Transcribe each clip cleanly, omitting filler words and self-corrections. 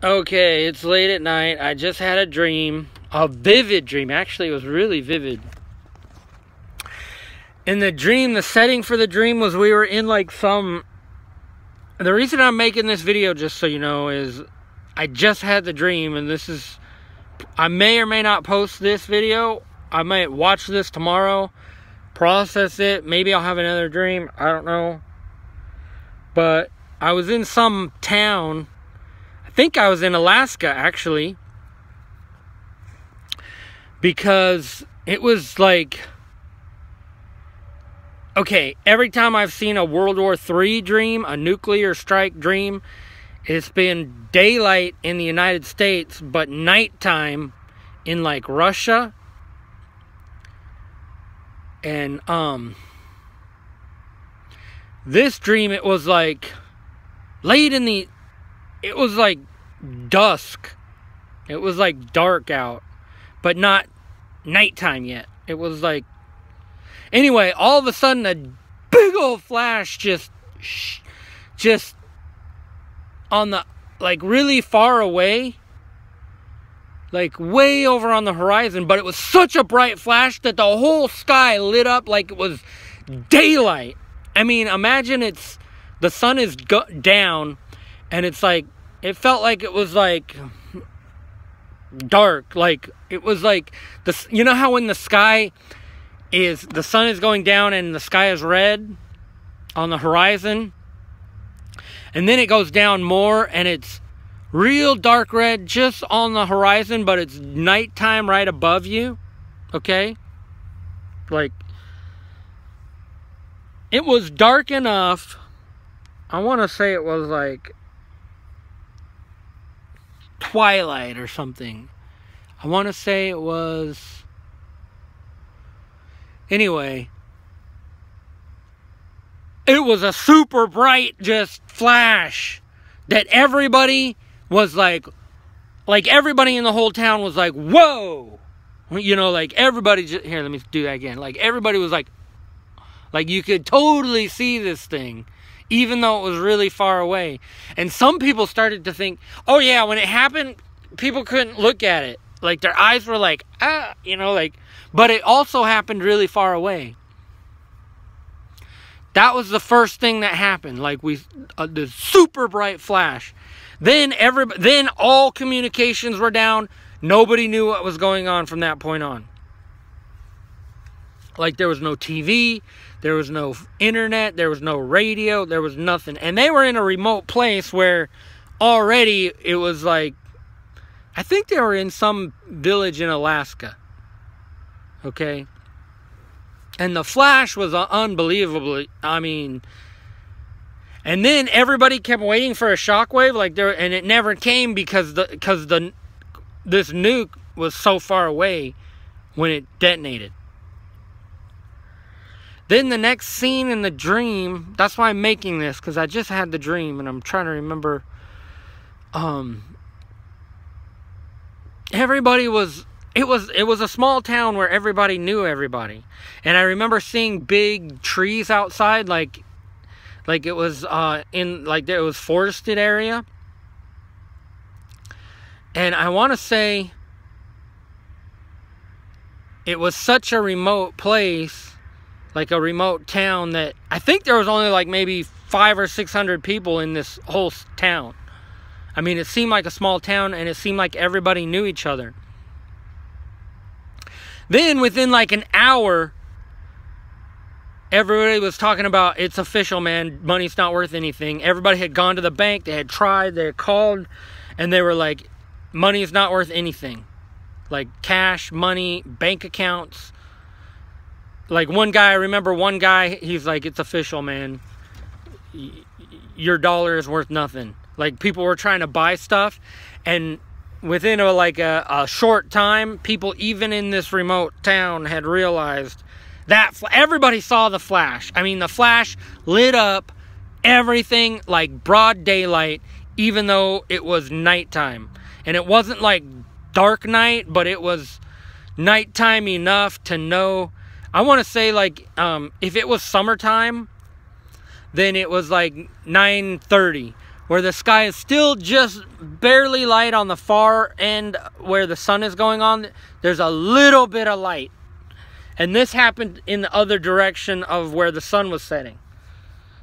Okay, it's late at night. I just had a dream. A vivid dream. Actually, it was really vivid. In the dream, the setting for the dream was we were in like some... The reason I'm making this video, just so you know, is I just had the dream, and this is... I may or may not post this video. I might watch this tomorrow, process it. Maybe I'll have another dream. I don't know. But I was in some town. I think I was in Alaska, actually. Because it was like... Okay, every time I've seen a World War III dream, a nuclear strike dream, it's been daylight in the United States, but nighttime in like Russia. And this dream, it was like late in the... It was like dusk. It was like dark out, but not nighttime yet. It was like... Anyway, all of a sudden, a big old flash just on the, like, really far away, like, way over on the horizon, but it was such a bright flash that the whole sky lit up like it was daylight. I mean, imagine the sun is down, and it's like, it felt like it was, like, dark, like, it was like, you know how when the sky... the sun is going down and the sky is red on the horizon, and then it goes down more and it's real dark red just on the horizon, but it's nighttime right above you. Okay, like, it was dark enough. I want to say it was like twilight or something. I want to say it was... Anyway, it was a super bright just flash that everybody was like everybody in the whole town was like, whoa! You know, like everybody just... Here, let me do that again. Like everybody was like you could totally see this thing, even though it was really far away. And some people started to think, oh yeah, when it happened, people couldn't look at it. Like their eyes were like, ah, you know, like... But it also happened really far away. That was the first thing that happened. Like the super bright flash. Then all communications were down. Nobody knew what was going on from that point on. Like there was no TV, there was no internet, there was no radio, there was nothing. And they were in a remote place where already it was like, I think they were in some village in Alaska. Okay, and the flash was unbelievably, I mean, and then everybody kept waiting for a shockwave, like and it never came because this nuke was so far away when it detonated. Then the next scene in the dream, that's why I'm making this, because I just had the dream and I'm trying to remember. Everybody was... It was a small town where everybody knew everybody. And I remember seeing big trees outside, like it was it was forested area. And I want to say it was such a remote place, like a remote town, that I think there was only like maybe 500 or 600 people in this whole town. I mean, it seemed like a small town, and it seemed like everybody knew each other. Then within like an hour, everybody was talking about, it's official, man, money's not worth anything. Everybody had gone to the bank, they had tried, they had called, and they were like, money is not worth anything. Like cash, money, bank accounts. Like one guy, I remember one guy, he's like, it's official, man. Your dollar is worth nothing. Like people were trying to buy stuff, and within a short time, people even in this remote town had realized that everybody saw the flash. I mean, the flash lit up everything like broad daylight, even though it was nighttime. And it wasn't like dark night, but it was nighttime enough to know. I want to say like, if it was summertime, then it was like 9:30. where the sky is still just barely light on the far end where the sun is going on. There's a little bit of light. And this happened in the other direction of where the sun was setting.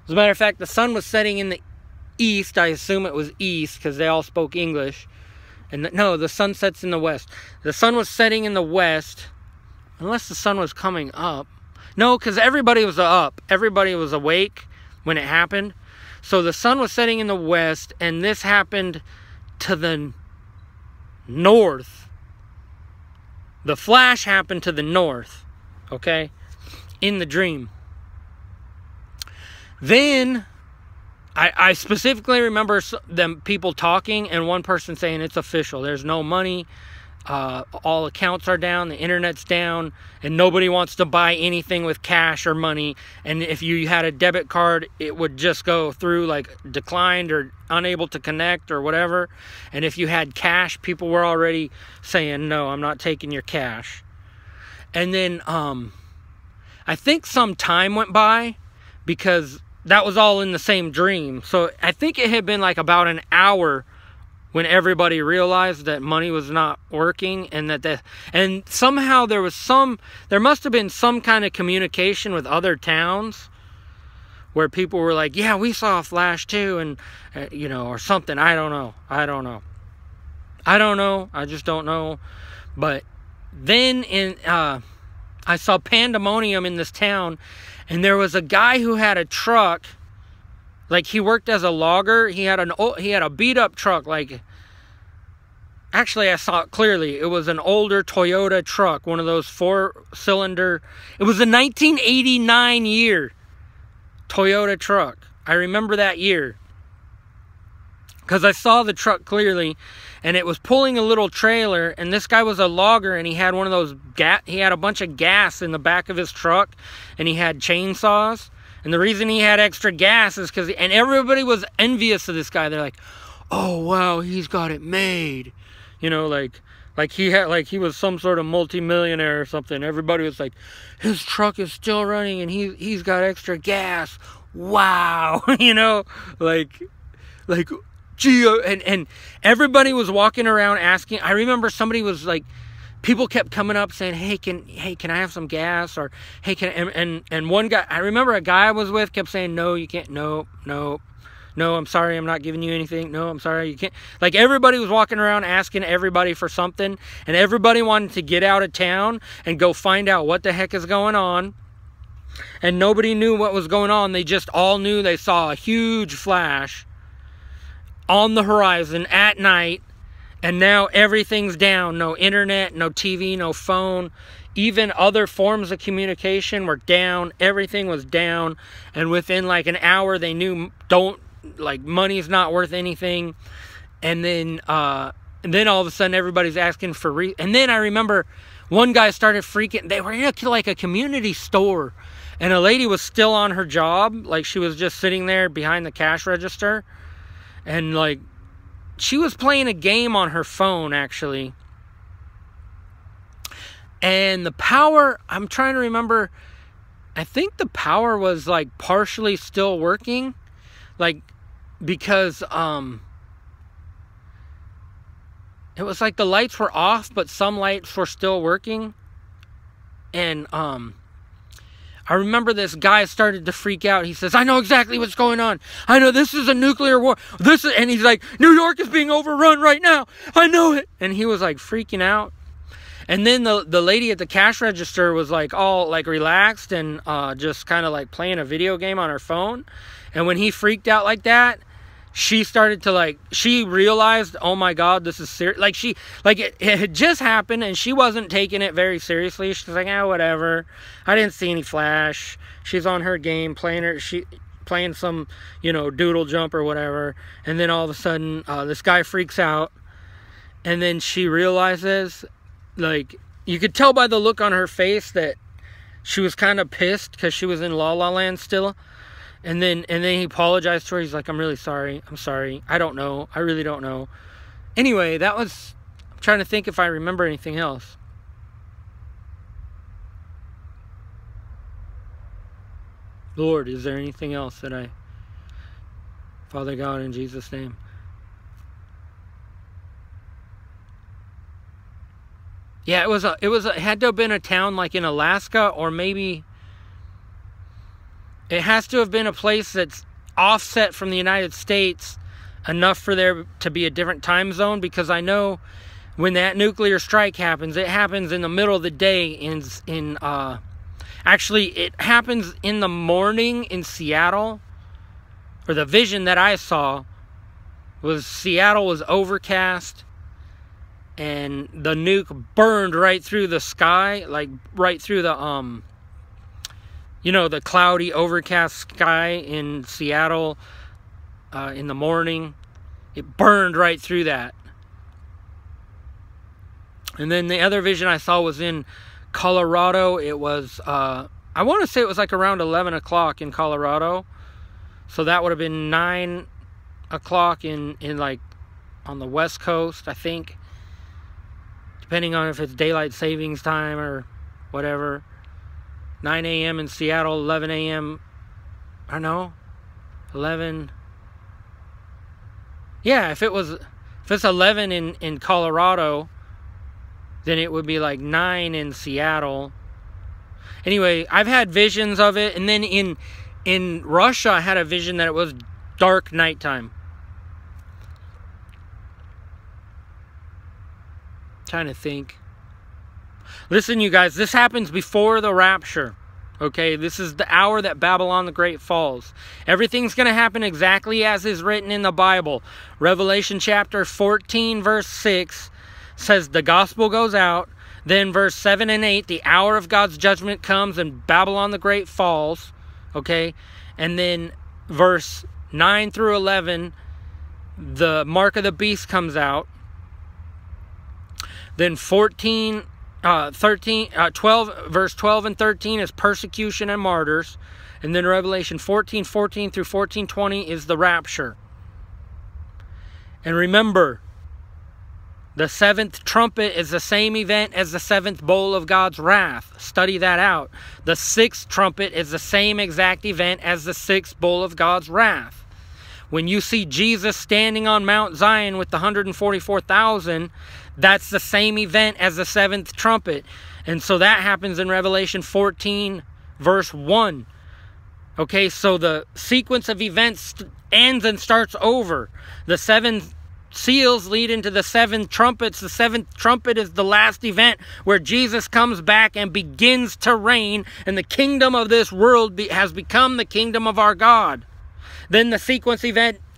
As a matter of fact, the sun was setting in the east. I assume it was east because they all spoke English. And no, the sun sets in the west. The sun was setting in the west, unless the sun was coming up. No, because everybody was up. Everybody was awake when it happened. So the sun was setting in the west, and this happened to the north. The flash happened to the north, okay, in the dream. Then I specifically remember them people talking and one person saying it's official. There's no money. All accounts are down. The internet's down. And nobody wants to buy anything with cash or money. And if you had a debit card, it would just go through like declined or unable to connect or whatever. And if you had cash, people were already saying, no, I'm not taking your cash. And then I think some time went by because that was all in the same dream. So I think it had been like about an hour when everybody realized that money was not working, and and somehow there must have been some kind of communication with other towns where people were like, yeah, we saw a flash too, and you know, or something. I don't know. I just don't know. But then I saw pandemonium in this town. And there was a guy who had a truck, like he worked as a logger. He had a beat up truck. Like, actually I saw it clearly. It was an older Toyota truck, one of those 4-cylinder. It was a 1989 year Toyota truck. I remember that year because I saw the truck clearly, and it was pulling a little trailer, and this guy was a logger, and he had one of those he had a bunch of gas in the back of his truck, and he had chainsaws. And the reason he had extra gas is because, and everybody was envious of this guy. They're like, oh wow, he's got it made, you know, like he was some sort of multi-millionaire or something. Everybody was like, his truck is still running and he's got extra gas, wow. You know, like gee. And everybody was walking around asking. I remember somebody was like, people kept coming up saying, hey, can I have some gas? Or hey, and one guy, I remember a guy I was with kept saying, no, you can't. No, I'm sorry, I'm not giving you anything. No, I'm sorry, you can't. Like, everybody was walking around asking everybody for something, and everybody wanted to get out of town and go find out what the heck is going on. And nobody knew what was going on. They just all knew they saw a huge flash on the horizon at night. And now everything's down. No internet, no TV, no phone. Even other forms of communication were down. Everything was down. And within like an hour, they knew money's not worth anything. And then all of a sudden, everybody's asking for and then I remember one guy started freaking. They were in like a community store, and a lady was still on her job. Like, she was just sitting there behind the cash register, and like, she was playing a game on her phone, actually. And the power, I'm trying to remember, I think the power was like partially still working. Like, because it was like the lights were off, but some lights were still working. And I remember this guy started to freak out. He says, I know exactly what's going on. I know this is a nuclear war. And he's like, New York is being overrun right now. I know it. And he was like freaking out. And then the lady at the cash register was like all like relaxed and just kind of like playing a video game on her phone. And when he freaked out like that, she started to she realized, oh my God, this is serious. It had just happened, and she wasn't taking it very seriously. She's like, whatever. I didn't see any flash. She's on her game, playing some, doodle jump or whatever. And then all of a sudden, this guy freaks out. And then she realizes, you could tell by the look on her face that she was kind of pissed because she was in La La Land still. And then he apologized to her. He's like, I'm really sorry. I'm sorry. I don't know. I really don't know. Anyway, I'm trying to think if I remember anything else. Lord, is there anything else that Father God, in Jesus' name. Yeah, it had to have been a town like in Alaska, or maybe it has to have been a place that's offset from the United States enough for there to be a different time zone, because I know when that nuclear strike happens, it happens in the middle of the day actually it happens in the morning in Seattle. Or the vision that I saw was Seattle was overcast and the nuke burned right through the sky, like right through the the cloudy overcast sky in Seattle in the morning. It burned right through that. And then the other vision I saw was in Colorado. It was I want to say it was like around 11 o'clock in Colorado. So that would have been 9 o'clock in like on the West Coast, I think. Depending on if it's daylight savings time or whatever. 9 a.m. in Seattle, 11 a.m. I don't know. 11. Yeah, if it's 11 in Colorado, then it would be like 9 in Seattle. Anyway, I've had visions of it, and then in Russia, I had a vision that it was dark nighttime. Trying to think. Listen, you guys, this happens before the rapture. Okay, this is the hour that Babylon the Great falls. Everything's going to happen exactly as is written in the Bible. Revelation chapter 14, verse 6 says the gospel goes out. Then verse 7 and 8, the hour of God's judgment comes and Babylon the Great falls. Okay, and then verse 9 through 11, the mark of the beast comes out. Then 12, verse 12 and 13 is persecution and martyrs. And then Revelation 14 through 14:20 is the rapture. And remember, the seventh trumpet is the same event as the seventh bowl of God's wrath. Study that out. The sixth trumpet is the same exact event as the sixth bowl of God's wrath. When you see Jesus standing on Mount Zion with the 144,000, that's the same event as the seventh trumpet. And so that happens in Revelation 14, verse 1. Okay, so the sequence of events ends and starts over. The seven seals lead into the seven trumpets. The seventh trumpet is the last event where Jesus comes back and begins to reign, and the kingdom of this world has become the kingdom of our God. Then the sequence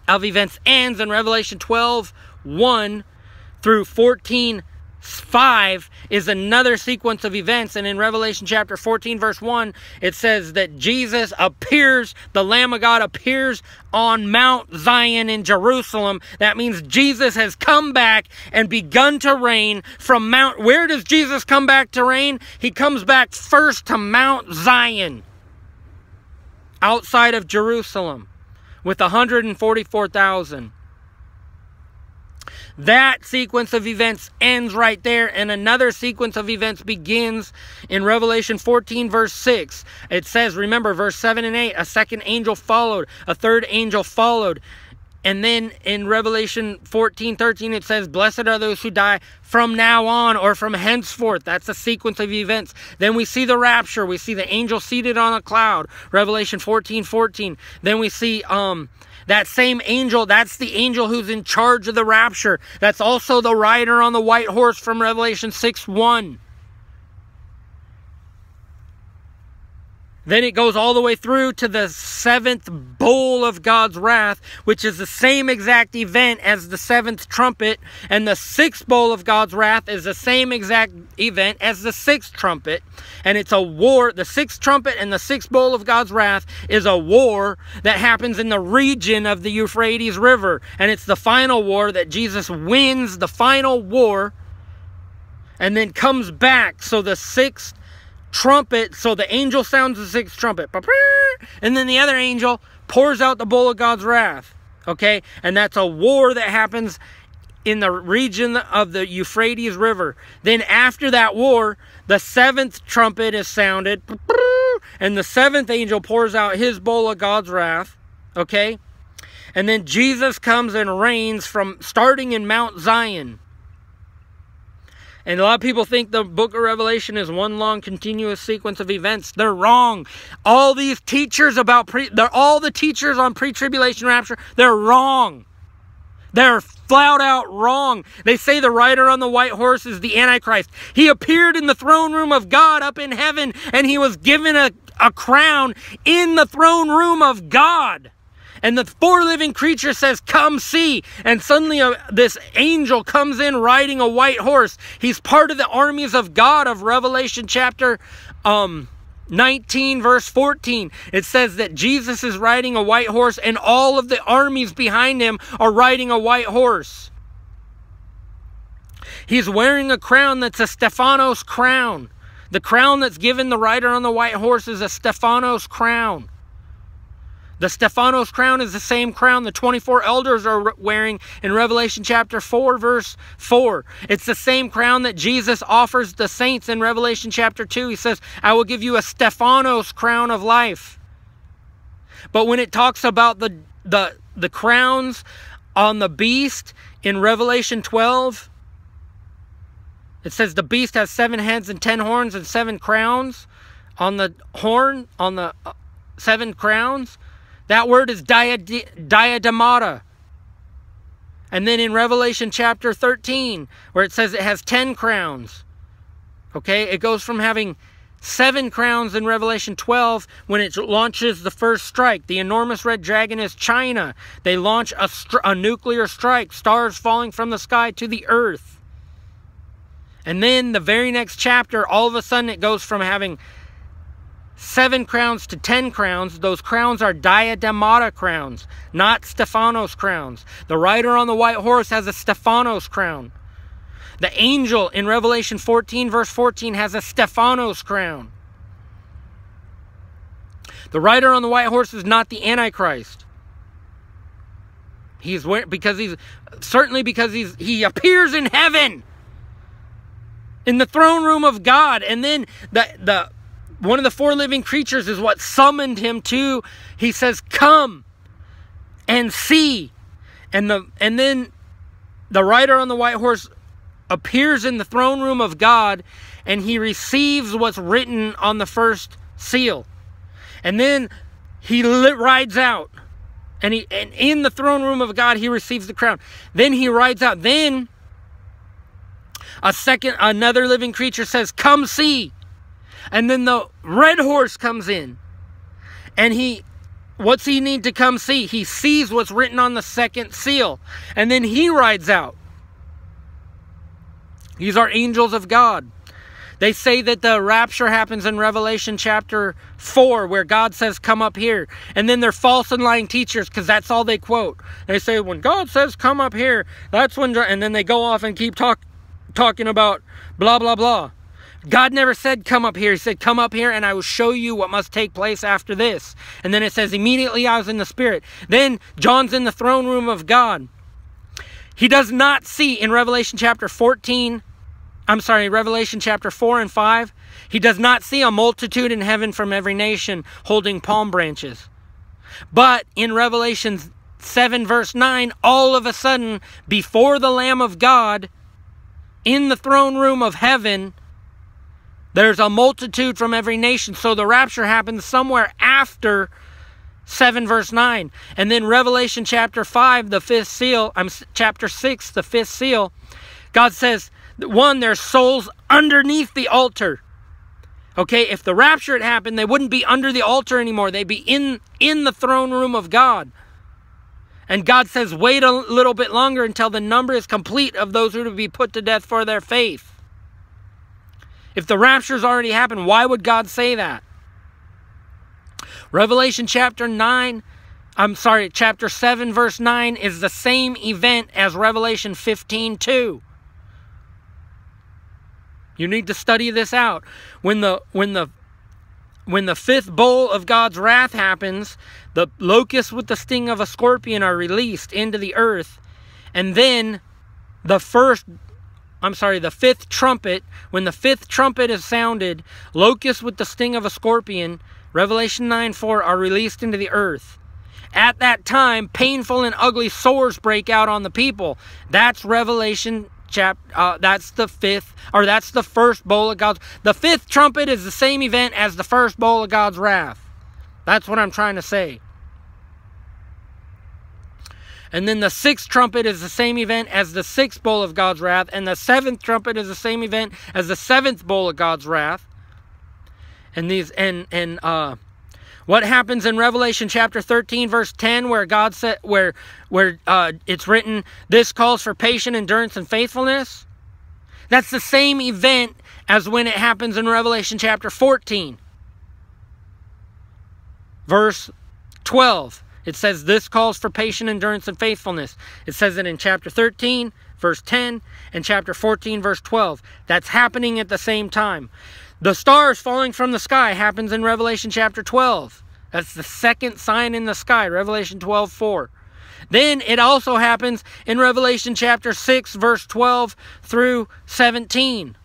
of events ends in Revelation 12:1 through 14:5 is another sequence of events. And in Revelation chapter 14, verse 1, it says that Jesus appears, the Lamb of God appears on Mount Zion in Jerusalem. That means Jesus has come back and begun to reign from Mount. Where does Jesus come back to reign? He comes back first to Mount Zion, outside of Jerusalem, with 144,000. That sequence of events ends right there, and another sequence of events begins in Revelation 14, verse 6. It says, remember, verse 7 and 8, a second angel followed, a third angel followed. And then in Revelation 14:13, it says, blessed are those who die from now on, or from henceforth. That's a sequence of events. Then we see the rapture. We see the angel seated on a cloud. Revelation 14:14. Then we see that same angel, that's the angel who's in charge of the rapture. That's also the rider on the white horse from Revelation 6:1. Then it goes all the way through to the seventh bowl of God's wrath, which is the same exact event as the seventh trumpet. And the sixth bowl of God's wrath is the same exact event as the sixth trumpet. And it's a war. The sixth trumpet and the sixth bowl of God's wrath is a war that happens in the region of the Euphrates River. And it's the final war that Jesus wins, the final war, and then comes back. So the sixth trumpet, so the angel sounds the sixth trumpet, and then the other angel pours out the bowl of God's wrath. Okay, and that's a war that happens in the region of the Euphrates River. Then after that war, the seventh trumpet is sounded, and the seventh angel pours out his bowl of God's wrath. Okay, And then Jesus comes and reigns from starting in Mount Zion. And a lot of people think the book of Revelation is one long continuous sequence of events. They're wrong. All these teachers all the teachers on pre-tribulation rapture, they're wrong. They're flat out wrong. They say the rider on the white horse is the Antichrist. He appeared in the throne room of God up in heaven, and he was given a crown in the throne room of God. And the four living creature says, come see. And suddenly this angel comes in riding a white horse. He's part of the armies of God of Revelation chapter 19 verse 14. It says that Jesus is riding a white horse and all of the armies behind him are riding a white horse. He's wearing a crown that's a Stephanos crown. The crown that's given the rider on the white horse is a Stephanos crown. The Stephanos crown is the same crown the 24 elders are wearing in Revelation chapter 4, verse 4. It's the same crown that Jesus offers the saints in Revelation chapter 2. He says, I will give you a Stephanos crown of life. But when it talks about the crowns on the beast in Revelation 12, it says the beast has 7 heads and 10 horns and 7 crowns on the horn, on the 7 crowns. That word is diademata. And then in Revelation chapter 13, where it says it has 10 crowns. Okay, it goes from having 7 crowns in Revelation 12 when it launches the first strike. The enormous red dragon is China. They launch a nuclear strike, stars falling from the sky to the earth. And then the very next chapter, all of a sudden it goes from having 7 crowns to 10 crowns. Those crowns are diademata crowns, not Stephanos crowns. The rider on the white horse has a Stephanos crown. The angel in Revelation 14 verse 14 has a Stephanos crown. The rider on the white horse is not the Antichrist. He appears in heaven, in the throne room of God, and then one of the 4 living creatures is what summoned him to. He says, come and see. And then the rider on the white horse appears in the throne room of God, and he receives what's written on the first seal. And then he rides out. And in the throne room of God, he receives the crown. Then he rides out. Then another living creature says, come see. And then the red horse comes in. And what's he need to come see? He sees what's written on the second seal. And then he rides out. These are angels of God. They say that the rapture happens in Revelation chapter 4, where God says, come up here. And then they're false and lying teachers, because that's all they quote. They say, when God says, come up here, that's when... And then they go off and keep talking about blah, blah, blah. God never said, come up here. He said, come up here and I will show you what must take place after this. And then it says, immediately I was in the Spirit. Then John's in the throne room of God. He does not see in Revelation chapter 4 and 5. He does not see a multitude in heaven from every nation holding palm branches. But in Revelation 7 verse 9, all of a sudden, before the Lamb of God, in the throne room of heaven, there's a multitude from every nation. So the rapture happens somewhere after 7 verse 9. And then Revelation chapter 5, the 5th seal, chapter 6, the 5th seal, God says, 1, there's souls underneath the altar. Okay, if the rapture had happened, they wouldn't be under the altar anymore. They'd be in the throne room of God. And God says, wait a little bit longer until the number is complete of those who are to be put to death for their faith. If the rapture's already happened, why would God say that? Revelation chapter 7 verse 9 is the same event as Revelation 15:2. You need to study this out. When the 5th bowl of God's wrath happens, the locusts with the sting of a scorpion are released into the earth. And then the 5th trumpet, when the 5th trumpet is sounded, locusts with the sting of a scorpion, Revelation 9:4, are released into the earth. At that time, painful and ugly sores break out on the people. That's Revelation chapter. That's the first bowl of God's. The fifth trumpet is the same event as the first bowl of God's wrath. That's what I'm trying to say. And then the sixth trumpet is the same event as the sixth bowl of God's wrath. And the seventh trumpet is the same event as the seventh bowl of God's wrath. And what happens in Revelation chapter 13 verse 10 where God said, where it's written, this calls for patient endurance and faithfulness? That's the same event as when it happens in Revelation chapter 14. Verse 12. It says this calls for patient endurance and faithfulness. It says it in chapter 13, verse 10, and chapter 14, verse 12. That's happening at the same time. The stars falling from the sky happens in Revelation chapter 12. That's the second sign in the sky, Revelation 12:4. Then it also happens in Revelation chapter 6, verse 12 through 17.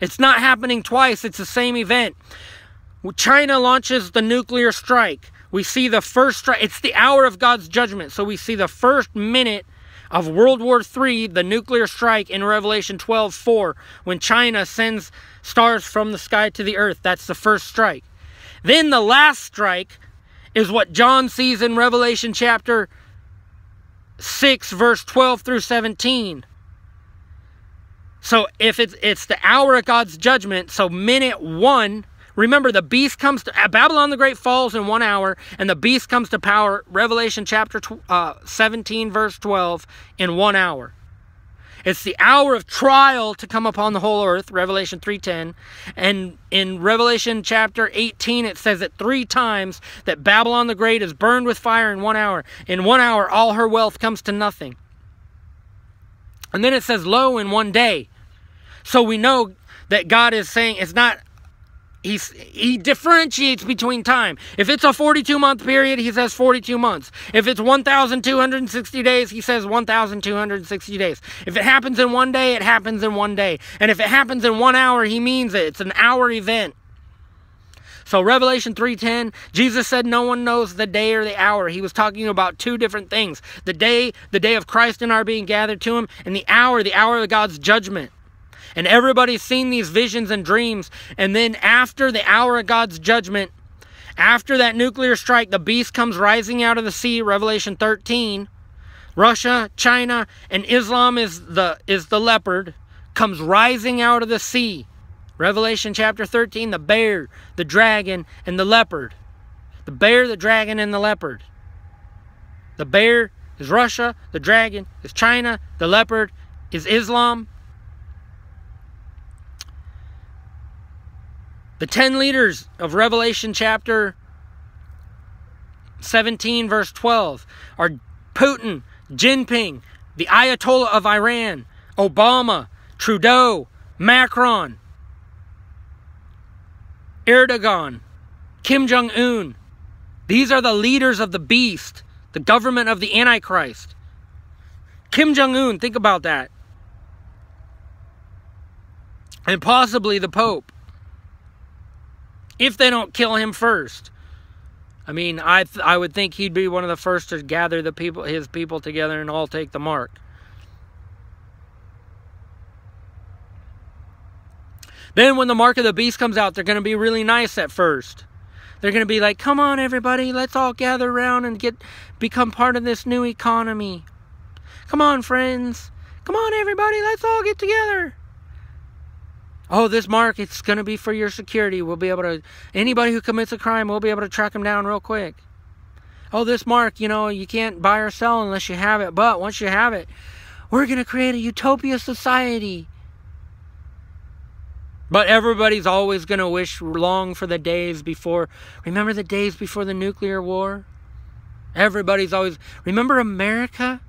It's not happening twice. It's the same event. China launches the nuclear strike. We see the first strike. It's the hour of God's judgment. So we see the first minute of World War III, the nuclear strike in Revelation 12:4, when China sends stars from the sky to the earth. That's the first strike. Then the last strike is what John sees in Revelation chapter 6, verse 12 through 17. So if it's the hour of God's judgment, so minute 1, remember, the beast comes to Babylon the Great falls in 1 hour, and the beast comes to power, Revelation chapter 17, verse 12, in 1 hour. It's the hour of trial to come upon the whole earth, Revelation 3:10. And in Revelation chapter 18, it says it 3 times that Babylon the Great is burned with fire in 1 hour. In 1 hour, all her wealth comes to nothing. And then it says, lo, in 1 day. So we know that God is saying it's not... He differentiates between time. If it's a 42-month period, he says 42 months. If it's 1,260 days, he says 1,260 days. If it happens in 1 day, it happens in 1 day. And if it happens in 1 hour, he means it. It's an hour event. So Revelation 3:10, Jesus said no one knows the day or the hour. He was talking about 2 different things. The day of Christ and our being gathered to him, and the hour of God's judgment. And everybody's seen these visions and dreams. And then after the hour of God's judgment, after that nuclear strike, the beast comes rising out of the sea, Revelation 13. Russia, China, and Islam is the leopard, comes rising out of the sea. Revelation chapter 13, the bear, the dragon, and the leopard. The bear, the dragon, and the leopard. The bear is Russia, the dragon is China, the leopard is Islam. The 10 leaders of Revelation chapter 17 verse 12 are Putin, Jinping, the Ayatollah of Iran, Obama, Trudeau, Macron, Erdogan, Kim Jong-un. These are the leaders of the beast, the government of the Antichrist. Kim Jong-un, think about that. And possibly the Pope. If they don't kill him first. I mean, I would think he'd be one of the first to gather his people together and all take the mark. Then when the mark of the beast comes out, they're going to be really nice at first. They're going to be like, come on everybody, let's all gather around and become part of this new economy. Come on friends. Come on everybody, let's all get together. Oh, this mark, it's going to be for your security. We'll be able to, anybody who commits a crime, we'll be able to track them down real quick. Oh, this mark, you can't buy or sell unless you have it. But once you have it, we're going to create a utopia society. But everybody's always going to long for the days before. Remember the days before the nuclear war? Everybody's always, remember America?